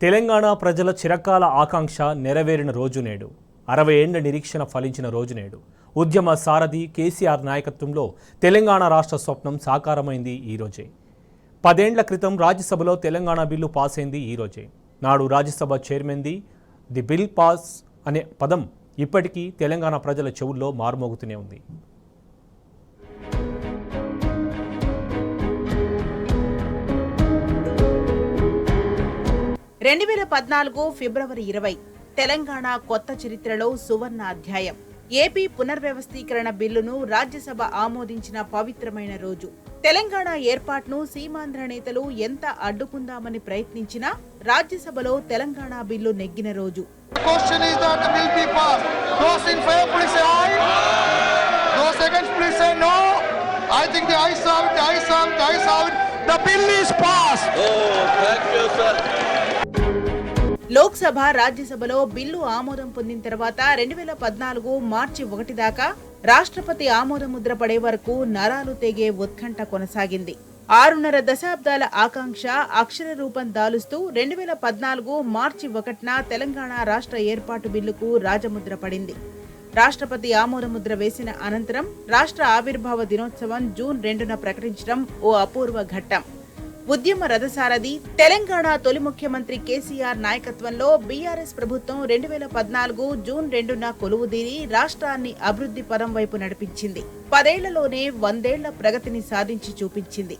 తెలంగాణ ప్రజల చిరకాల ఆకాంక్ష నెరవేరిన రోజు నేడు. 60 ఏళ్ల నిరీక్షణ ఫలించిన రోజు నేడు. ఉద్యమ సారథి కేసీఆర్ నాయకత్వంలో తెలంగాణ రాష్ట్ర స్వప్నం సాకారమైంది ఈ రోజే. 10 ఏళ్ల క్రితం రాజ్యసభలో తెలంగాణ బిల్లు పాస్ అయింది ఈ రోజే. నాడు రాజ్యసభ చైర్మన్ది ది బిల్ పాస్ అనే పదం ఇప్పటికీ తెలంగాణ ప్రజల చెవుల్లో మారుమోగుతూనే ఉంది. 2014 ఫిబ్రవరి 20 తెలంగాణ కొత్త చరిత్రలో సువర్ణ అధ్యాయం. ఏపీ పునర్వ్యవస్థీకరణ బిల్లును రాజ్యసభ ఆమోదించిన పవిత్రమైన రోజు. తెలంగాణ ఏర్పాటును సీమాంధ్ర నేతలు ఎంత అడ్డుకుందామని ప్రయత్నించినా రాజ్యసభలో తెలంగాణ బిల్లు నెగ్గిన రోజు. లోక్సభ రాజ్యసభలో బిల్లు ఆమోదం పొందిన తర్వాత 2014 మార్చి 1 దాకా రాష్ట్రపతి ఆమోదముద్ర పడే వరకు నరాలు తెగే ఉత్కంఠ కొనసాగింది. 6.5 దశాబ్దాల ఆకాంక్ష అక్షర రూపం దాలుస్తూ 2014 మార్చి 1న తెలంగాణ రాష్ట్ర ఏర్పాటు బిల్లుకు రాజముద్ర పడింది. రాష్ట్రపతి ఆమోదముద్ర వేసిన అనంతరం రాష్ట్ర ఆవిర్భావ దినోత్సవం జూన్ 2న ప్రకటించడం ఓ అపూర్వ ఘట్టం. ఉద్యమ రథసారథి తెలంగాణ తొలి ముఖ్యమంత్రి కేసీఆర్ నాయకత్వంలో బీఆర్ఎస్ ప్రభుత్వం 2014 జూన్ 2న కొలువుదీరి రాష్ట్రాన్ని అభివృద్ధి పదం వైపు నడిపించింది. 10 ఏళ్లలోనే 100 ఏళ్ల ప్రగతిని సాధించి చూపించింది.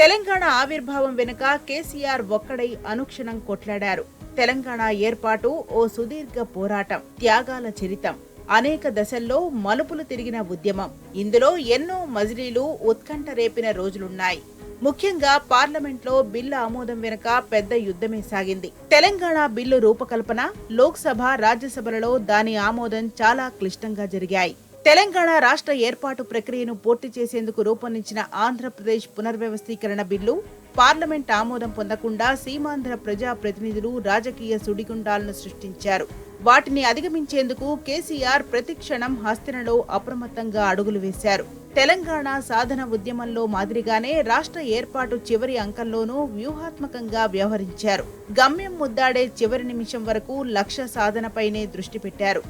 తెలంగాణ ఆవిర్భావం వెనుక కేసీఆర్ ఒక్కడై అనుక్షణం కొట్లాడారు. తెలంగాణ ఏర్పాటు ఓ సుదీర్ఘ పోరాటం, త్యాగాల చరితం, అనేక దశల్లో మలుపులు తిరిగిన ఉద్యమం. ఇందులో ఎన్నో మజిలీలు, ఉత్కంఠ రేపిన రోజులున్నాయి. ముఖ్యంగా పార్లమెంట్లో బిల్లు ఆమోదం వెనుక పెద్ద యుద్ధమే సాగింది. తెలంగాణ బిల్లు రూపకల్పన, లోక్సభ, రాజ్యసభలలో దాని ఆమోదం చాలా క్లిష్టంగా జరిగాయి. తెలంగాణ రాష్ట్ర ఏర్పాటు ప్రక్రియను పూర్తి చేసేందుకు రూపొందించిన ఆంధ్రప్రదేశ్ పునర్వ్యవస్థీకరణ బిల్లు పార్లమెంట్ ఆమోదం పొందకుండా సీమాంధ్ర ప్రజా ప్రతినిధులు రాజకీయ సుడిగుండాలను సృష్టించారు. వాటిని అధిగమించేందుకు కేసీఆర్ ప్రతిక్షణం హస్తినలో అప్రమత్తంగా అడుగులు వేశారు. తెలంగాణ సాధన ఉద్యమంలో మాదిరిగానే రాష్ట్ర ఏర్పాటు చివరి అంకంలోనూ వ్యూహాత్మకంగా వ్యవహరించారు. గమ్యం ముద్దాడే చివరి నిమిషం వరకు లక్ష్య సాధనపైనే దృష్టి పెట్టారు.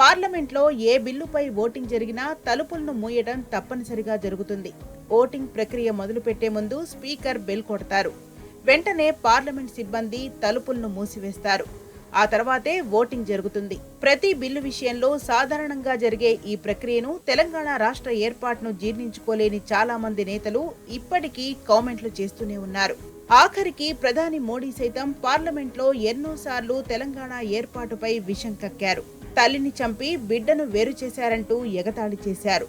పార్లమెంట్లో ఏ బిల్లుపై ఓటింగ్ జరిగినా తలుపులను మూయడం తప్పనిసరిగా జరుగుతుంది. ఓటింగ్ ప్రక్రియ మొదలుపెట్టే ముందు స్పీకర్ బెల్ కొడతారు. వెంటనే పార్లమెంట్ సిబ్బంది తలుపులను మూసివేస్తారు. ఆ తర్వాతే ఓటింగ్ జరుగుతుంది. ప్రతి బిల్లు విషయంలో సాధారణంగా జరిగే ఈ ప్రక్రియను తెలంగాణ రాష్ట్ర ఏర్పాటును జీర్ణించుకోలేని చాలా మంది నేతలు ఇప్పటికీ కామెంట్లు చేస్తూనే ఉన్నారు. ఆఖరికి ప్రధాని మోడీ సైతం పార్లమెంట్లో ఎన్నోసార్లు తెలంగాణ ఏర్పాటుపై విషం కక్కారు. తల్లిని చంపి బిడ్డను వేరు చేశారంటూ ఎగతాళి చేశారు.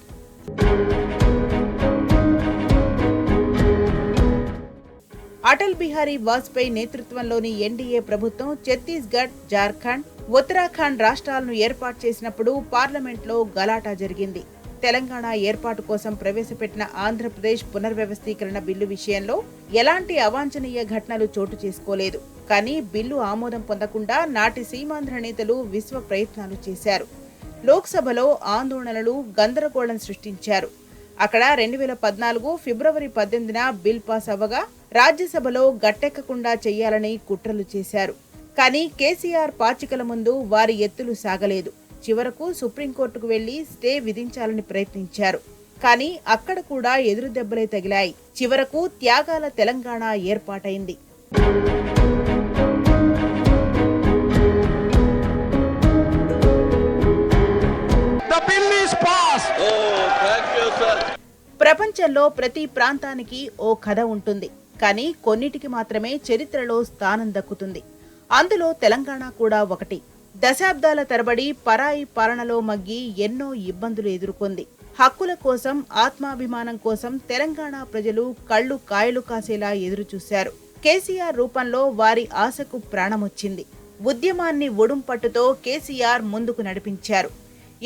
అటల్ బిహారీ వాజ్పేయి నేతృత్వంలోని ఎన్డీఏ ప్రభుత్వం ఛత్తీస్గఢ్, జార్ఖండ్, ఉత్తరాఖండ్ రాష్ట్రాలను ఏర్పాటు చేసినప్పుడు పార్లమెంట్లో గలాటా జరిగింది. తెలంగాణ ఏర్పాటు కోసం ప్రవేశపెట్టిన ఆంధ్రప్రదేశ్ పునర్వ్యవస్థీకరణ బిల్లు విషయంలో ఎలాంటి అవాంఛనీయ ఘటనలు చోటు చేసుకోలేదు. కానీ బిల్లు ఆమోదం పొందకుండా నాటి సీమాంధ్ర నేతలు విశ్వ ప్రయత్నాలు చేశారు. లోక్సభలో ఆందోళనలు, గందరగోళం సృష్టించారు. అక్కడ 2014 ఫిబ్రవరి 18న బిల్ పాస్ అవ్వగా రాజ్యసభలో గట్టెక్కకుండా చెయ్యాలని కుట్రలు చేశారు. కానీ కేసీఆర్ పాచికల ముందు వారి ఎత్తులు సాగలేదు. చివరకు సుప్రీంకోర్టుకు వెళ్లి స్టే విధించాలని ప్రయత్నించారు. కానీ అక్కడ కూడా ఎదురు దెబ్బలే తగిలాయి. చివరకు త్యాగాల తెలంగాణ ఏర్పాటైంది. ప్రపంచంలో ప్రతి ప్రాంతానికి ఓ కథ ఉంటుంది. కానీ కొన్నిటికి మాత్రమే చరిత్రలో స్థానం దక్కుతుంది. అందులో తెలంగాణ కూడా ఒకటి. దశాబ్దాల తరబడి పరాయి పాలనలో మగ్గి ఎన్నో ఇబ్బందులు ఎదుర్కొంది. హక్కుల కోసం, ఆత్మాభిమానం కోసం తెలంగాణ ప్రజలు కళ్ళు కాయలు కాసేలా ఎదురుచూశారు. కేసీఆర్ రూపంలో వారి ఆశకు ప్రాణమొచ్చింది. ఉద్యమాన్ని ఒడుంపట్టుతో కేసీఆర్ ముందుకు నడిపించారు.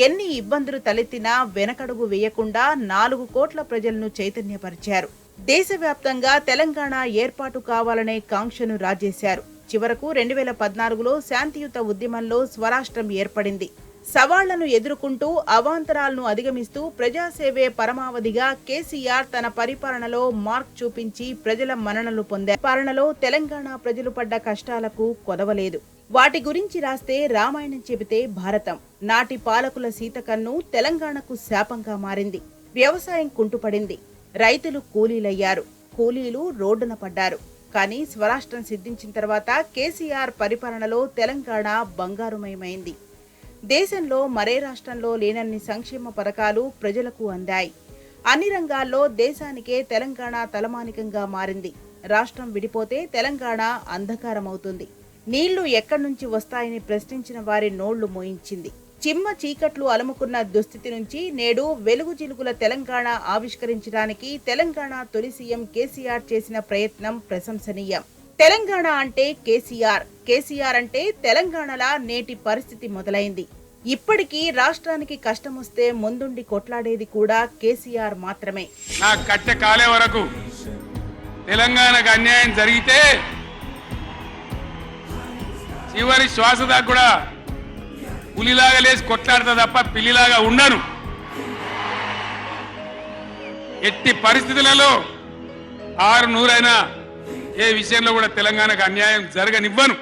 ఎన్ని ఇబ్బందులు తలెత్తినా వెనకడుగు వేయకుండా 4 కోట్ల ప్రజలను చైతన్యపరిచారు. దేశవ్యాప్తంగా తెలంగాణ ఏర్పాటు కావాలనే కాంక్షను రాజేశారు. చివరకు 2014లో శాంతియుత ఉద్యమంలో స్వరాష్ట్రం ఏర్పడింది. సవాళ్లను ఎదుర్కొంటూ అవాంతరాలను అధిగమిస్తూ ప్రజాసేవే పరమావధిగా కేసీఆర్ తన పరిపాలనలో మార్క్ చూపించి ప్రజల మన్ననలు పొందారు. పరిపాలనలో తెలంగాణ ప్రజలు పడ్డ కష్టాలకు కొదవలేదు. వాటి గురించి రాస్తే రామాయణం చెబితే భారతం. నాటి పాలకుల సీతకన్ను తెలంగాణకు శాపంగా మారింది. వ్యవసాయం కుంటుపడింది. రైతులు కూలీలయ్యారు. కూలీలు రోడ్డున పడ్డారు. కానీ స్వరాష్ట్రం సిద్ధించిన తర్వాత కేసీఆర్ పరిపాలనలో తెలంగాణ బంగారుమయమైంది. దేశంలో మరే రాష్ట్రంలో లేనన్ని సంక్షేమ పథకాలు ప్రజలకు అందాయి. అన్ని రంగాల్లో దేశానికే తెలంగాణ తలమానికంగా మారింది. రాష్ట్రం విడిపోతే తెలంగాణ అంధకారమవుతుంది. నీళ్లు ఎక్కడి నుంచి వస్తాయని ప్రశ్నించిన వారి నోళ్లు మోయించింది. చిమ్మ చీకట్లు అలముకున్న దుస్థితి నుంచి నేడు వెలుగు జిలుగుల తెలంగాణ ఆవిష్కరించడానికి తెలంగాణ తొలి సీఎం కేసీఆర్ చేసిన ప్రయత్నం ప్రశంసనీయం. తెలంగాణ అంటే కేసీఆర్, కేసీఆర్ అంటే తెలంగాణలా నేటి పరిస్థితి మొదలైంది. ఇప్పటికీ రాష్ట్రానికి కష్టమొస్తే ముందుండి కొట్లాడేది కూడా కేసీఆర్ మాత్రమే. నా కట్టె కాలే వరకు తెలంగాణకు అన్యాయం జరిగితే చివరి శ్వాస దాకా కూడా పులిలాగా లేచి కొట్లాడతా తప్ప పిల్లిలాగా ఉండను. ఎట్టి పరిస్థితులలో 600 ఏ విషయంలో కూడా తెలంగాణకు అన్యాయం జరగనివ్వను.